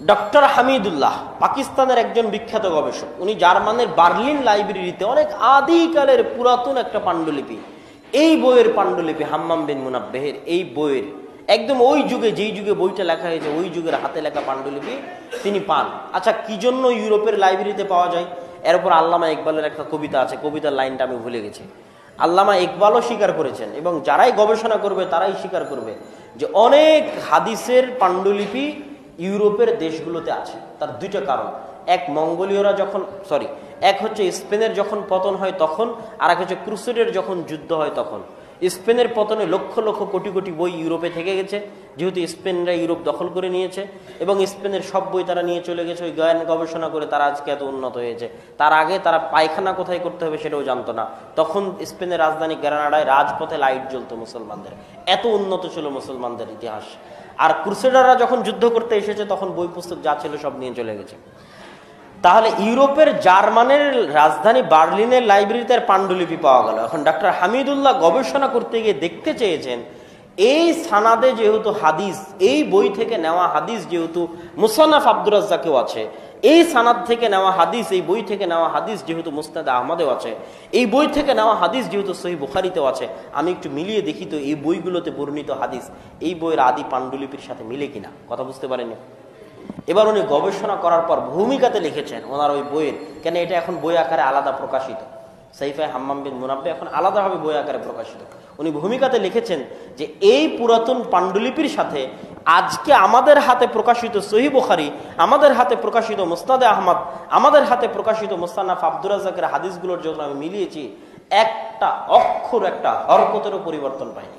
Doctor Hamidullah পাকিস্তানের একজন বিখ্যাত গবেষক, উনি জার্মানের বার্লিন লাইব্রেরিতে অনেক আদিকালের পুরাতন একটা পাণ্ডুলিপি, এই বইয়ের পাণ্ডুলিপি হাম্মাম বিন মুনাব্বেহের, এই বইয়ের একদম ওই যুগে, যেই যুগে বইটা লেখা হয়েছে ওই যুগের হাতে লেখা পাণ্ডুলিপি তিনি পান। আচ্ছা, কি জন্য ইউরোপের লাইব্রেরিতে পাওয়া যায়? এর উপর আল্লামা ইকবালের একটা কবিতা আছে, কবিতার লাইনটা আমি ভুলে গেছি। আল্লামা ইকবালও স্বীকার করেছেন এবং যারাই গবেষণা করবে তারাই স্বীকার করবে যে অনেক হাদিসের পাণ্ডুলিপি ইউরোপের দেশগুলোতে আছে। তার দুইটা কারণ, এক মঙ্গোলীয়রা যখন এক হচ্ছে স্পেনের যখন পতন হয় তখন, আর এক হচ্ছে ক্রুসেডের যখন যুদ্ধ হয় তখন। স্পেনের পতনে লক্ষ লক্ষ কোটি কোটি বই ইউরোপে থেকে গেছে, যেহেতু স্পেনরা ইউরোপ দখল করে নিয়েছে এবং স্পেনের সব বই তারা নিয়ে চলে গেছে। ওই জ্ঞান গবেষণা করে তারা আজকে এত উন্নত হয়েছে। তার আগে তারা পায়খানা কোথায় করতে হবে সেটাও জানতো না। তখন স্পেনের রাজধানী গ্রানাডায় রাজপথে লাইট জ্বলতো মুসলমানদের, এত উন্নত ছিল মুসলমানদের ইতিহাস। আর ক্রুসেডাররা যখন যুদ্ধ করতে এসেছে তখন বই পুস্তক যা ছিল সব নিয়ে চলে গেছে। তাহলে ইউরোপের জার্মানের রাজধানী বার্লিনের লাইব্রেরিতে পাণ্ডুলিপি পাওয়া গেল। এখন ডক্টর হামিদুল্লাহ গবেষণা করতে গিয়ে দেখতে চেয়েছেন এই সানাদে যেহেতু হাদিস, এই বই থেকে নেওয়া হাদিস যেহেতু মুসান্নাফ আব্দুর রাজ্জাকেও আছে, এই সানাদ থেকে নেওয়া হাদিস, এই বই থেকে নেওয়া হাদিস যেহেতু মুসনাদ আহমদেও আছে, এই বই থেকে নেওয়া হাদিস যেহেতু সহিহ বুখারীতেও আছে, আমি একটু মিলিয়ে দেখি তো এই বইগুলোতে বর্ণিত হাদিস এই বইয়ের আদি পাণ্ডুলিপির সাথে মিলে কিনা। কথা বুঝতে পারেননি? এবার উনি গবেষণা করার পর ভূমিকাতে লিখেছেন ওনার ওই বইয়ের, কেন এটা এখন বই আকারে আলাদা প্রকাশিত, সাইফায়ে হাম্মাম বিন মুনাব্বে এখন আলাদাভাবে বই আকারে প্রকাশিত। উনি ভূমিকাতে লিখেছেন যে এই পুরাতন পাণ্ডুলিপির সাথে আজকে আমাদের হাতে প্রকাশিত সহিহ বুখারী, আমাদের হাতে প্রকাশিত মুসনাদে আহমদ, আমাদের হাতে প্রকাশিত মুসান্নাফ আব্দুর রাজ্জাকের হাদিসগুলোর যখন আমি মিলিয়েছি, একটা অক্ষর, একটা হরকতেরও পরিবর্তন পাইনি।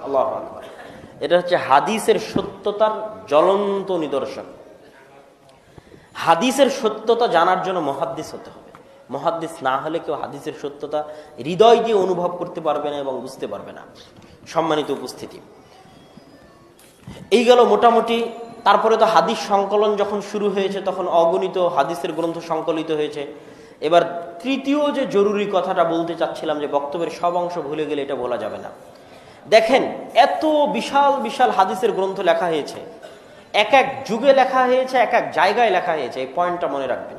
আল্লাহু আকবার। এটা হচ্ছে হাদিসের সত্যতার জ্বলন্ত নিদর্শন। হাদিসের সত্যতা জানার জন্য মুহাদ্দিস হতে হবে। মুহাদ্দিস না হলে কেউ হাদিসের সত্যতা হৃদয় দিয়ে অনুভব করতে পারবে না এবং বুঝতে পারবে না। সম্মানিত উপস্থিতি, এই গেল মোটামুটি। তারপরে তো হাদিস সংকলন যখন শুরু হয়েছে তখন অগণিত হাদিসের গ্রন্থ সংকলিত হয়েছে। এবার তৃতীয় যে জরুরি কথাটা বলতে চাচ্ছিলাম, যে বক্তব্যের সব অংশ ভুলে গেলে এটা বলা যাবে না। দেখেন, এত বিশাল বিশাল হাদিসের গ্রন্থ লেখা হয়েছে, এক এক যুগে লেখা হয়েছে, এক এক জায়গায় লেখা হয়েছে। এই পয়েন্টটা মনে রাখবেন।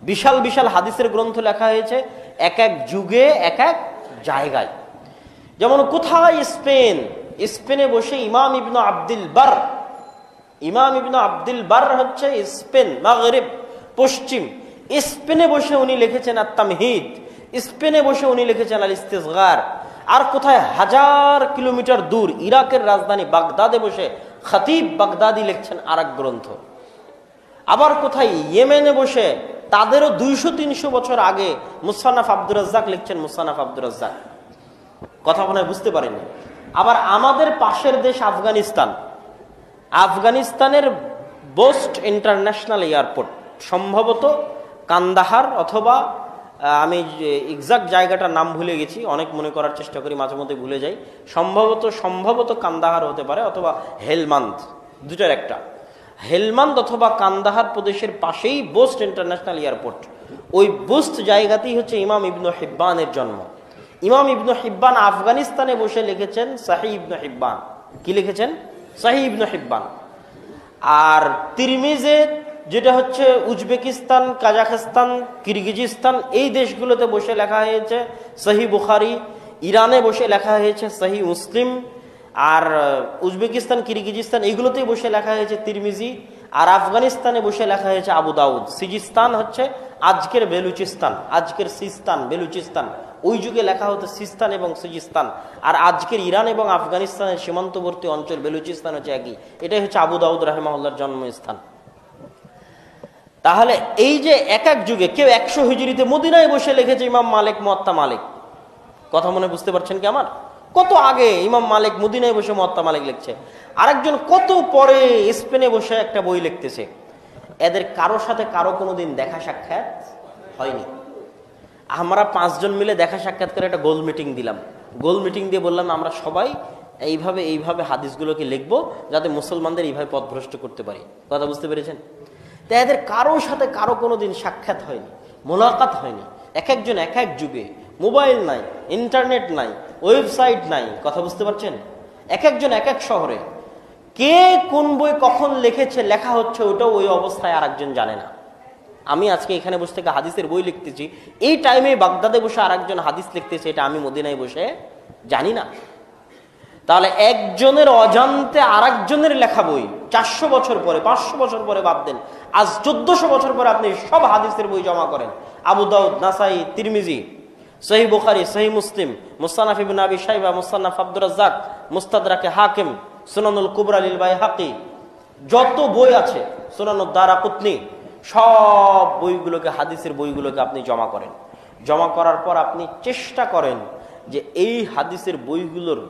বিশাল বিশাল হাদিসের গ্রন্থ লেখা হয়েছে এক এক যুগে, এক এক জায়গায়। যেমন কোথায় স্পেনে বসে ইমাম ইবনে আব্দুল বার হচ্ছে স্পেন, মাগরিব, পশ্চিম। স্পেনে বসে উনি লিখেছেন আত-তামহিদ, স্পেনে বসে উনি লিখেছেন আল-ইস্তিসগার। আর কোথায় হাজার কিলোমিটার দূর ইরাকের রাজধানী বাগদাদে বসে খতিব বাগদাদি লিখছেন আরেক গ্রন্থ। আবার কোথায় ইয়েমেনে বসে তাদেরও 200-300 বছর আগে মুসান্নাফ আব্দুর রাজ্জাক লিখছেন মুসান্নাফ আব্দুর রাজ্জাক। কথা মনে হয় বুঝতে পারেননি? আবার আমাদের পাশের দেশ আফগানিস্তানের বোস্ট ইন্টারন্যাশনাল এয়ারপোর্ট, সম্ভবত কান্দাহার, অথবা আমি এক্সাক্ট জায়গাটার নাম ভুলে গেছি, অনেক মনে করার চেষ্টা করি, মাঝে মধ্যে ভুলে যাই। সম্ভবত কান্দাহার হতে পারে, অথবা হেলমান্দ, দুটার একটা। হেলমান্দ অথবা কান্দাহার প্রদেশের পাশেই বোস্ট ইন্টারন্যাশনাল এয়ারপোর্ট। ওই বোস্ট জায়গাতেই হচ্ছে ইমাম ইবনে হিব্বানের জন্ম। ইমাম ইবনে হিব্বান আফগানিস্তানে বসে লিখেছেন সহিহ ইবনে হিব্বান। কি লিখেছেন? সহিহ ইবনে হিব্বান। আর তিরমিজে, যেটা হচ্ছে উজবেকিস্তান, কাজাখস্তান, কিরগিজিস্তান, এই দেশগুলোতে বসে লেখা হয়েছে সহিহ বুখারী। ইরানে বসে লেখা হয়েছে সহিহ মুসলিম। আর উজবেকিস্তান, কিরগিজিস্তান এইগুলোতেই বসে লেখা হয়েছে তিরমিজি। আর আফগানিস্তানে বসে লেখা হয়েছে আবু দাউদ। সিজিস্তান হচ্ছে আজকের বেলুচিস্তান, আজকের সিস্তান, বেলুচিস্তান। ওই যুগে লেখা হতো সিস্তান এবং সিজিস্তান। আর আজকের ইরান এবং আফগানিস্তানের সীমান্তবর্তী অঞ্চল বেলুচিস্তান হচ্ছে একই। এটাই হচ্ছে আবু দাউদ রাহিমাহুল্লাহর জন্মস্থান। তাহলে এই যে এক এক যুগে, কেউ 100 হিজরিতে মদিনায় বসে লিখেছে ইমাম মালিক মুয়াত্তা মালিক। কথা মনে বুঝতে পারছেন কি আমার? কত আগে ইমাম মালিক মদিনায় বসে মুয়াত্তা মালিক লিখছে, আরেকজন কত পরে স্পেনে বসে একটা বই লিখতেছে। এদের কারোর সাথে কারো কোনোদিন দেখা সাক্ষাৎ হয়নি। আমরা 5 জন মিলে দেখা সাক্ষাৎ করে একটা গোল মিটিং দিলাম। গোল মিটিং দিয়ে বললাম আমরা সবাই এইভাবে হাদিসগুলোকে লিখবো, যাতে মুসলমানদের এইভাবে পথভ্রষ্ট করতে পারি। কথা বুঝতে পেরেছেন? তাই এদের কারোর সাথে কারো কোনোদিন সাক্ষাৎ হয়নি, মোলাকাত হয়নি। এক একজন এক এক যুগে, মোবাইল নাই, ইন্টারনেট নাই, ওয়েবসাইট নাই। কথা বুঝতে পারছেন? এক একজন এক এক শহরে। কে কোন বই কখন লিখেছে, লেখা হচ্ছে, ওটাও ওই অবস্থায় আরেকজন জানে না। আমি আজকে এখানে বসে থেকে হাদিসের বই লিখতেছি, এই টাইমে বাগদাদে বসে আরেকজন হাদিস লিখতেছে, এটা আমি মদিনায় বসে জানি না। তাহলে একজনের অজান্তে আরেকজনের লেখা বই 400 বছর পরে, 500 বছর পরে বাদ দেন, আজ 1400 বছর পরে আপনি সব হাদিসের বই জমা করেন, আবু দাউদ, নাসাই, তিরমিজি, সহিহ বুখারী, সহিহ মুসলিম, মুসনাফ ইবনে আবি শাইবা, মুসনাফ আব্দুর রাজ্জাক, মুস্তাদরাকে হাকিম, সুনানুল কুবরা লিল বাইহাকি, যত বই আছে, সুনানুদ দারাকুতনি, সব বইগুলোকে, হাদিসের বইগুলোকে আপনি জমা করেন। জমা করার পর আপনি চেষ্টা করেন যে এই হাদিসের বইগুলোর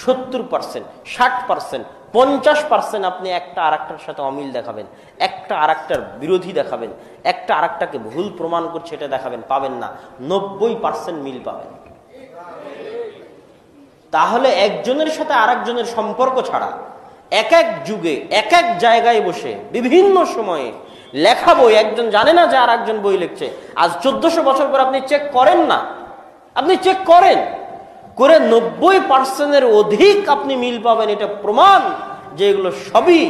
70%, 60%, 50% আপনি একটা আরেকটার সাথে অমিল দেখাবেন, একটা আরেকটার বিরোধী দেখাবেন, একটা আরেকটাকে ভুল প্রমাণ করছে এটা দেখাবেন, পাবেন না। 90% মিল পাবেন। তাহলে একজনের সাথে আরেকজনের সম্পর্ক ছাড়া এক এক যুগে এক এক জায়গায় বসে বিভিন্ন সময়ে লেখা বই একজন জানে না যে আর একজন বই লিখছে। আজ 1400 বছর পর আপনি চেক করেন না, আপনি চেক করেন করে 90% অধিক আপনি মিল পাবেন। এটা প্রমাণ যে এগুলো সবই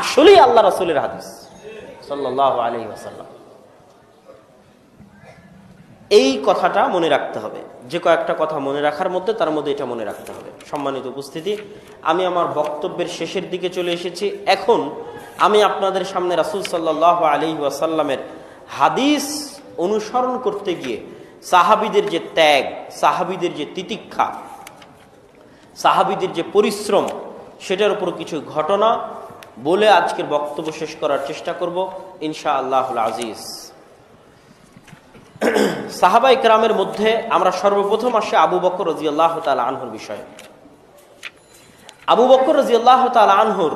আসলেই আল্লাহ রাসূলের হাদিস সাল্লাল্লাহু আলাইহি ওয়াসাল্লাম। এই কথাটা মনে রাখতে হবে। যে কয়েকটা কথা মনে রাখার মধ্যে তার মধ্যে এটা মনে রাখতে হবে। সম্মানিত উপস্থিতি, আমি আমার বক্তব্যের শেষের দিকে চলে এসেছি। এখন আমি আপনাদের সামনে রাসূল সাল্লাল্লাহু আলাইহি ওয়াসাল্লামের হাদিস অনুসরণ করতে গিয়ে সাহাবীদের যে ত্যাগ, সাহাবীদের যে তিতিক্ষা, সাহাবীদের যে পরিশ্রম, সেটার উপর কিছু ঘটনা বলে আজকের বক্তব্য শেষ করার চেষ্টা করব ইনশাআল্লাহুল আজিজ। সাহাবায়ে কেরামের মধ্যে আমরা সর্বপ্রথম আসি আবু বকর রাদিয়াল্লাহু তাআলা আনহুর বিষয়ে। আবু বকর রাদিয়াল্লাহু তাআলা আনহুর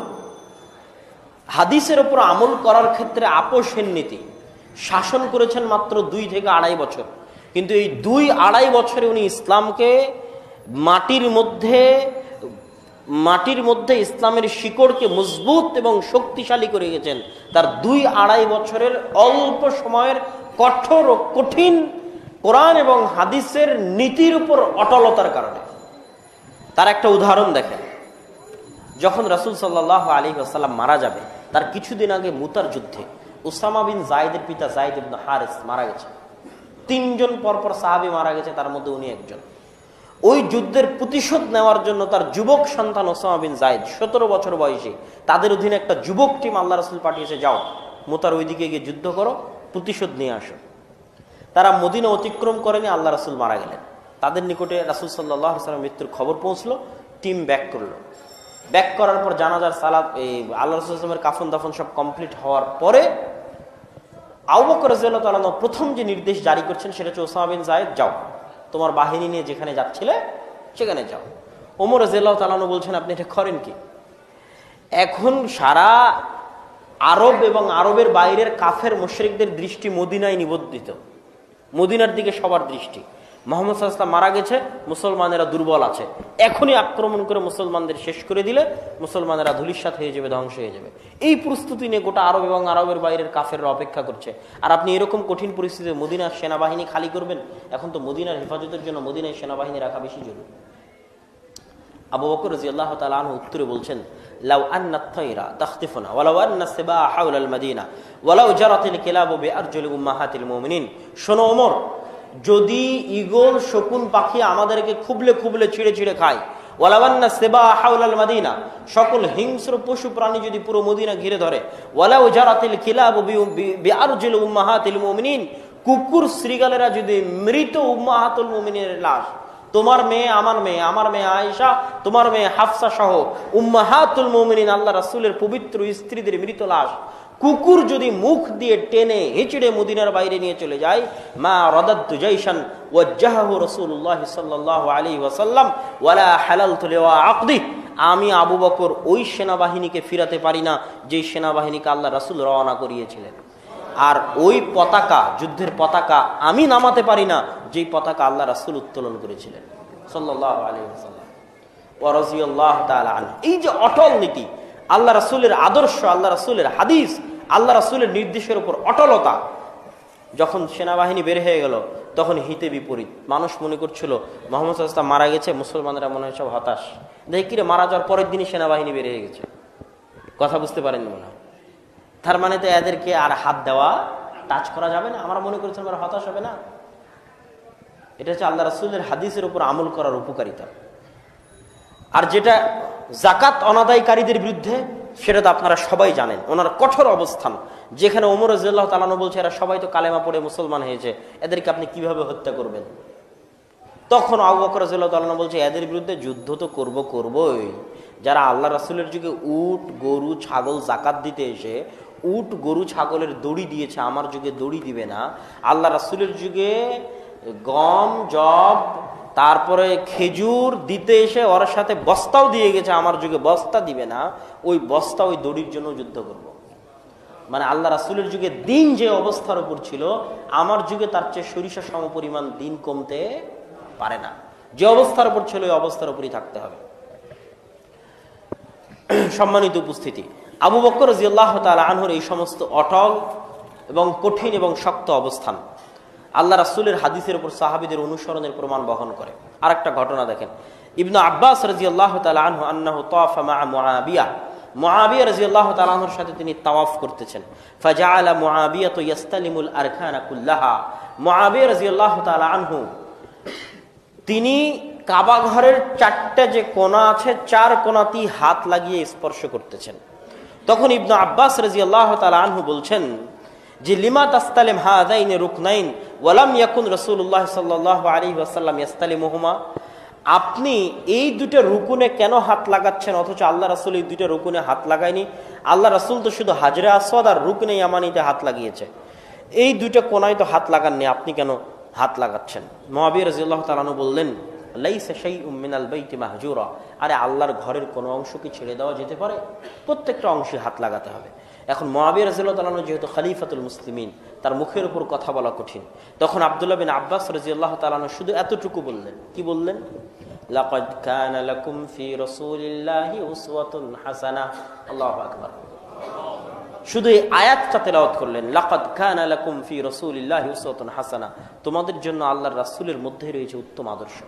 হাদিসের উপর আমল করার ক্ষেত্রে আপোষহীন নীতি শাসন করেছেন মাত্র 2 থেকে 2.5 বছর। কিন্তু এই 2-2.5 বছরে উনি ইসলামকে মাটির মধ্যে ইসলামের শিকড়কে মজবুত এবং শক্তিশালী করে গেছেন তার 2-2.5 বছরের অল্প সময়ের কঠোর ও কঠিন কোরআন এবং হাদিসের নীতির উপর অটলতার কারণে। তার একটা উদাহরণ দেখেন, যখন রাসূল সাল্লাল্লাহু আলাইহি ওয়াসাল্লাম মারা যাবে তার কিছুদিন আগে মুতার যুদ্ধে উসামা বিন যায়েদের পিতা যায়েদ ইবনে হারিস মারা গেছে। 3 জন পরপর সাহাবী মারা গেছে, তার মধ্যে উনি একজন। ওই যুদ্ধের প্রতিশোধ নেওয়ার জন্য তার যুবক সন্তান ওসামা বিন যায়েদ 17 বছর বয়সী, তাদের অধীনে একটা যুবক টিম আল্লাহ রাসূল পাঠিয়েছে, যাও মুতার ওইদিকে গিয়ে যুদ্ধ করো, প্রতিশোধ নিয়ে আসো। তারা মদিনা অতিক্রম করেনি, আল্লাহ রাসূল মারা গেলেন। তাদের নিকটে রাসূল সাল্লাল্লাহু আলাইহি ওয়াসাল্লামের মৃত্যুর খবর পৌঁছলো। টিম ব্যাক করলো। ব্যাক করার পর জানাজার সালাত, এই আল্লাহ রাসূল সাল্লাল্লাহু কাফন দাফন সব কমপ্লিট হওয়ার পরে আবু বকর রাদিয়াল্লাহু তাআলা প্রথম যে নির্দেশ জারি করছেন সেটা হচ্ছে ওসামা বিন যায়েদ, যাও তোমার বাহিনী নিয়ে যেখানে যাচ্ছিলে সেখানে যাও। ওমর রাদিয়াল্লাহু তাআলা বলছেন, আপনি এটা করেন কি? এখন সারা আরব এবং আরবের বাইরের কাফের মুশরিকদের দৃষ্টি মদিনায় নিবদ্ধিত, মদিনার দিকে সবার দৃষ্টি। মুহাম্মদ সাল্লাল্লাহু আলাইহি ওয়াসাল্লাম মারা গেছে, মুসলমানেরা দুর্বল আছে, এখনই আক্রমণ করে মুসলমানদের শেষ করে দিলে মুসলমানেরা ধূলিসাৎ হয়ে যাবে, ধ্বংস হয়ে যাবে। এই প্রস্তুতি নিয়ে গোটা আরব এবং আরবের বাইরের কাফেররা অপেক্ষা করছে। আর আপনি এরকম কঠিন পরিস্থিতিতে মদিনার সেনাবাহিনী খালি করবেন? এখন তো মদিনার হেফাজতের জন্য মদিনায় সেনাবাহিনী রাখা বেশি জরুরি। আবু বকর রাদিয়াল্লাহু তাআলা আনহু উত্তরে বলছেন, লাউ আন্না আত-তায়রা তাখতিফুনা ওয়ালাউ আন্না আস-সিবাহা হাওলা আল-মাদিনা ওয়ালাউ জারাতিল কিলাবু বিআরজুলি উম্মাহাতিল মুমিনিন। শোনো ওমর, যদি ঈগল শকুন পাখি আমাদেরকে খুবলে খুবলে ছিঁড়ে ছিঁড়ে খায়, ওয়ালাউ আন্না আস-সিবাহা হাওলা আল-মাদিনা, সকল হিংস্র পশু প্রাণী যদি পুরো মদিনা ঘিরে ধরে, ওয়ালাউ জারাতিল কিলাবু বিআরজুলি উম্মাহাতিল মুমিনিন, কুকুর শৃগালেরা যদি মৃত উম্মাহাতুল মুমিনের লাশ, তোমার মেয়ে আমার মেয়ে, আমার মেয়ে আয়েশা, তোমার মেয়ে হাফসা সহ উম্মাহাতুল মুমিনিন আল্লাহ রাসূলের পবিত্র স্ত্রীদের মৃত লাশ কুকুর যদি মুখ দিয়ে টেনে হেঁচড়ে মদিনার বাইরে নিয়ে চলে যায়, মা রাদাদতু জাইশান ওয়াজ্জাহাহু রাসূলুল্লাহ সাল্লাল্লাহু আলাইহি ওয়াসাল্লাম ওয়ালা হালালতু লিওয়া আকদি, আমি আবু বকর ওই সেনাবাহিনীকে ফিরাতে পারি না যে সেনাবাহিনীকে আল্লাহ রাসূল রওনা করিয়েছিলেন। আর ওই পতাকা, যুদ্ধের পতাকা আমি নামাতে পারি না যেই পতাকা আল্লাহ রাসূল উত্তোলন করেছিলেন সাল্লাল্লাহু আলাইহি ওয়াসাল্লাম ওয়া রাদিয়াল্লাহু তাআলা আনহু। এই যে অটল নীতি, আল্লাহ রাসূলের আদর্শ, আল্লাহ রাসূলের হাদিস, আল্লাহ রাসূলের নির্দেশের উপর অটলতা, যখন সেনাবাহিনী বের হয়ে গেল তখন হিতে বিপরীত। মানুষ মনে করছিল মুহাম্মদ সাল্লাল্লাহু আলাইহি ওয়াসাল্লাম মারা গেছে, মুসলমানরা মনে হয় সব হতাশ। দেখি কিরে, মারা যাওয়ার পরের দিনই সেনাবাহিনী বের হয়ে গেছে। কথা বুঝতে পারেন মনে হয়? তার মানে তো এদেরকে আর হাত দেওয়া, টাচ করা যাবে না। আমরা মনে করছি আমরা হতাশ হবে না। এটা হচ্ছে আল্লাহ রাসূলের হাদিসের উপর আমল করার উপকারিতা। আর যেটা যাকাত অনাদায়কারীদের বিরুদ্ধে, সেটা তো আপনারা সবাই জানেন, ওনার কঠোর অবস্থান। যেখানে ওমর রাদিয়াল্লাহু তাআলা আনহু বলছে এরা সবাই তো কালেমা পড়ে মুসলমান হয়েছে, এদেরকে আপনি কিভাবে হত্যা করবেন? তখন আবু বকর রাদিয়াল্লাহু তাআলা আনহু বলছে এদের বিরুদ্ধে যুদ্ধ তো করবই। যারা আল্লাহ রাসূলের যুগে উট গরু ছাগল যাকাত দিতে এসে উট গরু ছাগলের দড়ি দিয়েছে, আমার যুগে দড়ি দিবে না। আল্লাহ রাসূলের যুগে গম জব তারপরে খেজুর দিতে এসে ওর সাথে বস্তাও দিয়ে গেছে, আমার যুগে বস্তা দিবে না। ওই বস্তা ওই দড়ির জন্য যুদ্ধ করব। মানে আল্লাহ রাসূলের যুগে দিন যে অবস্থার উপর ছিল, আমার যুগে তার চেয়ে সরিষা সমপরিমাণ দিন কমতে পারে না। যে অবস্থার উপর ছিল ওই অবস্থার উপরই থাকতে হবে। সম্মানিত উপস্থিতি, আবু বকর রাদিয়াল্লাহু তাআলা আনহুর এই সমস্ত অটল এবং কঠিন এবং শক্ত অবস্থান আল্লাহ রাসূলের হাদিসের উপর সাহাবীদের অনুসরণের প্রমাণ বহন করে। আরেকটা ঘটনা দেখেন, ইবনে আব্বাস রাদিয়াল্লাহু তাআলা আনহু আন্নাহু তাওয়াফা মা মুআবিয়া রাদিয়াল্লাহু তাআলা আনহুর সাথে তিনি তাওয়াফ করতেছেন। ফাজাআলা মুআবিয়া ইয়াস্তালিমুল আরকানা কুল্লাহা। মুআবিয়া রাদিয়াল্লাহু তাআলা আনহু তিনি কাবা ঘরের 4টা যে কোণা আছে 4 কোণাতেই হাত লাগিয়ে স্পর্শ করতেছেন। তখন ইবনে আব্বাস রাদিয়াল্লাহু তাআলা আনহু বলছেন যে লিমা তাস্তালিম হাযাইনি রুকনাইন ওয়া লাম ইয়াকুন রাসূলুল্লাহ সাল্লাল্লাহু আলাইহি ওয়াসাল্লাম ইস্তালিমুহুমা। আপনি এই দুটো রুকুনে কেন হাত লাগাচ্ছেন, অথচ আল্লাহ রাসূল এই দুটো রুকুনে হাত লাগায়নি? আল্লাহ রাসূল তো শুধু হাজরে আসওয়াদ আর রুকনে ইয়ামানিতে হাত লাগিয়েছে, এই দুটো কোণায় তো হাত লাগাননি, আপনি কেন হাত লাগাচ্ছেন? মুআবিয়া রাদিয়াল্লাহু তাআলা আনহু বললেন লাইসা শাইউম মিনাল বাইতি মাহজুরা। আরে আল্লাহর ঘরের কোনো অংশ কি ছেড়ে দেওয়া যেতে পারে? প্রত্যেকটা অংশে হাত লাগাতে হবে। এখন মুআবিয়া রাদিয়াল্লাহু তাআলা আনহু যেহেতু খলিফাতুল মুসলিমিন, তার মুখের উপর কথা বলা কঠিন। তখন আব্দুল্লাহ বিন আব্বাস রাদিয়াল্লাহু তাআলা আনহু শুধু এতটুকু বললেন। কি বললেন? লাকাদ কানা লাকুম ফি রাসূলিল্লাহি উসওয়াতুন হাসানাহ। আল্লাহু আকবার। শুধু এই আয়াতটা তেলাওয়াত করলেন, লাকাদ কানা লাকুম ফি রাসূলিল্লাহি উসওয়াতুন হাসানাহ, তোমাদের জন্য আল্লাহর রাসূলের মধ্যে রয়েছে উত্তম আদর্শ।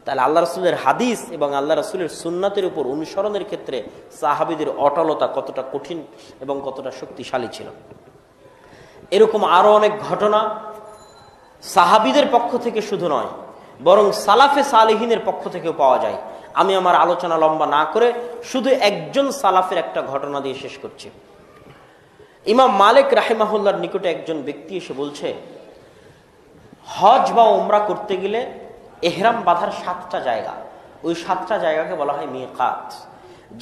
তাহলে আল্লাহ রাসূলের হাদিস এবং আল্লাহ রাসূলের সুন্নাতের উপর অনুসরণের ক্ষেত্রে সাহাবীদের অটলতা কতটা কঠিন এবং কতটা শক্তিশালী ছিল। এরকম আরো অনেক ঘটনা সাহাবীদের পক্ষ থেকে শুধু নয়, বরং সালাফে সালেহিনের পক্ষ থেকেও পাওয়া যায়। আমি আমার আলোচনা লম্বা না করে শুধু একজন সালাফের একটা ঘটনা দিয়ে শেষ করছি। ইমাম মালিক রাহিমাহুল্লাহর নিকটে একজন ব্যক্তি এসে বলছে, হজ বা উমরা করতে গেলে এহরাম বাঁধার 7টা জায়গা, ওই 7টা জায়গাকে বলা হয় মিকাত।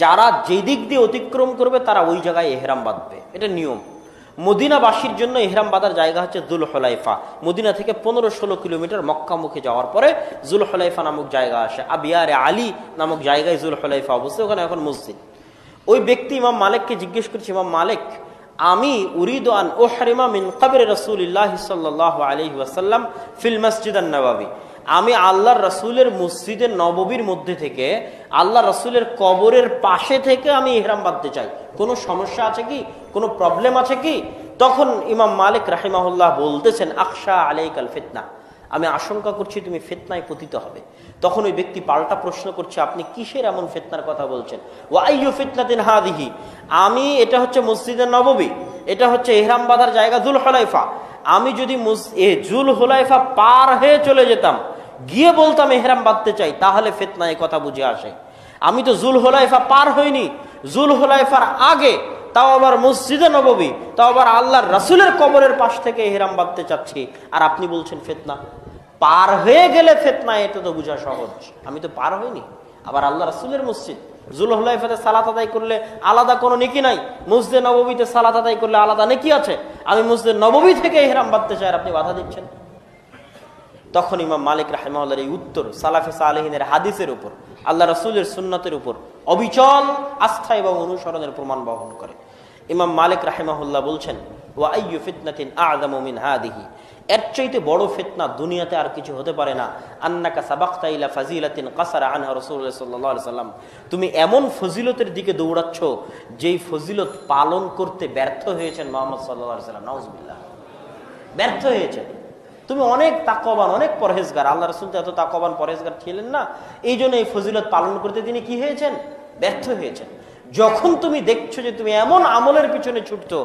যারা যে দিক দিয়ে অতিক্রম করবে তারা ওই জায়গায় এহরাম বাঁধবে, এটা নিয়ম। মদিনাবাসীর জন্য এহরাম বাঁধার জায়গা হচ্ছে জুল হুলাইফা। মদিনা থেকে 15-16 কিলোমিটার মক্কা মুখে যাওয়ার পরে জুল হুলাইফা নামক জায়গা আসে। আবিয়ারে আলী নামক জায়গায় জুল হুলাইফা অবস্থিত, ওখানে এখন মসজিদ। ওই ব্যক্তি ইমাম মালিককে জিজ্ঞেস করছে, ইমাম মালিক, আমি উরিদু আন উহরিমা মিন কবর রাসূলিল্লাহি সাল্লাল্লাহু আলাইহি ওয়াসাল্লাম ফিল মসজিদ আন-নববী, আমি আল্লাহর রাসূলের মসজিদে নববীর মধ্যে থেকে আল্লাহ রাসূলের কবরের পাশে থেকে আমি ইহরাম বাঁধতে চাই, কোনো সমস্যা আছে কি, কোনো প্রবলেম আছে কি? তখন ইমাম মালিক রাহিমাহুল্লাহ বলতেছেন, আখশা আলাইকাল ফিতনা, আমি আশঙ্কা করছি তুমি ফিতনায় পতিত হবে। তখন ওই ব্যক্তি পাল্টা প্রশ্ন করছে, আপনি কিসের এমন ফিতনার কথা বলছেন? ওয়া আইয়ু ফিতনাতিন হাদিহি, আমি এটা হচ্ছে মসজিদে নববী, এটা হচ্ছে ইহরাম বাঁধার জায়গা জুল হুলাইফা, আমি যদি জুল হুলাইফা পার হয়ে চলে যেতাম, গিয়ে বলতাম ইহরাম বাঁধতে চাই, তাহলে ফিতনা এই কথা বুঝে আসে। আমি তো জুল হুলাইফা পার হইনি, জুল হুলাইফার আগে, তাও আবার মসজিদে নববী, তাও আবার আল্লাহর রাসূলের কবরের পাশ থেকে ইহরাম বাঁধতে চাচ্ছি, আর আপনি বলছেন ফিতনা? পার হয়ে গেলে ফিতনা, এটা তো বোঝা সহজ। আমি তো পার হইনি, আবার আল্লাহ রাসূলের মসজিদ জুল হুলাইফাতে সালাত আদায় করলে আলাদা কোনো নেকি নাই, মসজিদে নববীতে সালাত আদায় করলে আলাদা নেকি আছে, আমি মসজিদে নববী থেকে ইহরাম বাঁধতে চাই আর আপনি বাধা দিচ্ছেন। তখন ইমাম মালিক রাহিমাহুল্লাহর এই উত্তর সালাফে সালেহিনের হাদিসের উপর, আল্লাহ রাসূলের সুন্নাতের উপর অবিচল আস্থা এবং অনুসরণের প্রমাণ বহন করে। ইমাম মালিক রাহিমাহুল্লাহ বলছেন, ওয়া আইয়ু ফিতনাতিন আ'যামু মিন হাদিহি, এর চাইতে বড় ফিতনা দুনিয়াতে আর কিছু হতে পারে না। আন্নাকা সাবাকতা ইলা ফাজিলাতিন কাসারা আনহা রাসূলুল্লাহ সাল্লাল্লাহু আলাইহি ওয়াসাল্লাম, তুমি এমন ফজিলতের দিকে দৌড়াচ্ছ যেই ফজিলত পালন করতে ব্যর্থ হয়েছেন মুহাম্মদ সাল্লাল্লাহু আলাইহি ওয়াসাল্লাম। নাউজুবিল্লাহ, ব্যর্থ হয়েছেন। তুমি অনেক তাকওয়াবান, অনেক পরহেজগার, আল্লাহ রাসূল তো এত তাকওয়াবান পরহেজগার ছিলেন না, এই জন্য এই ফজিলত পালন করতে তিনি কি হয়েছেন? ব্যর্থ হয়েছেন। যখন তুমি দেখছো যে তুমি এমন আমলের পিছনে ছুটছো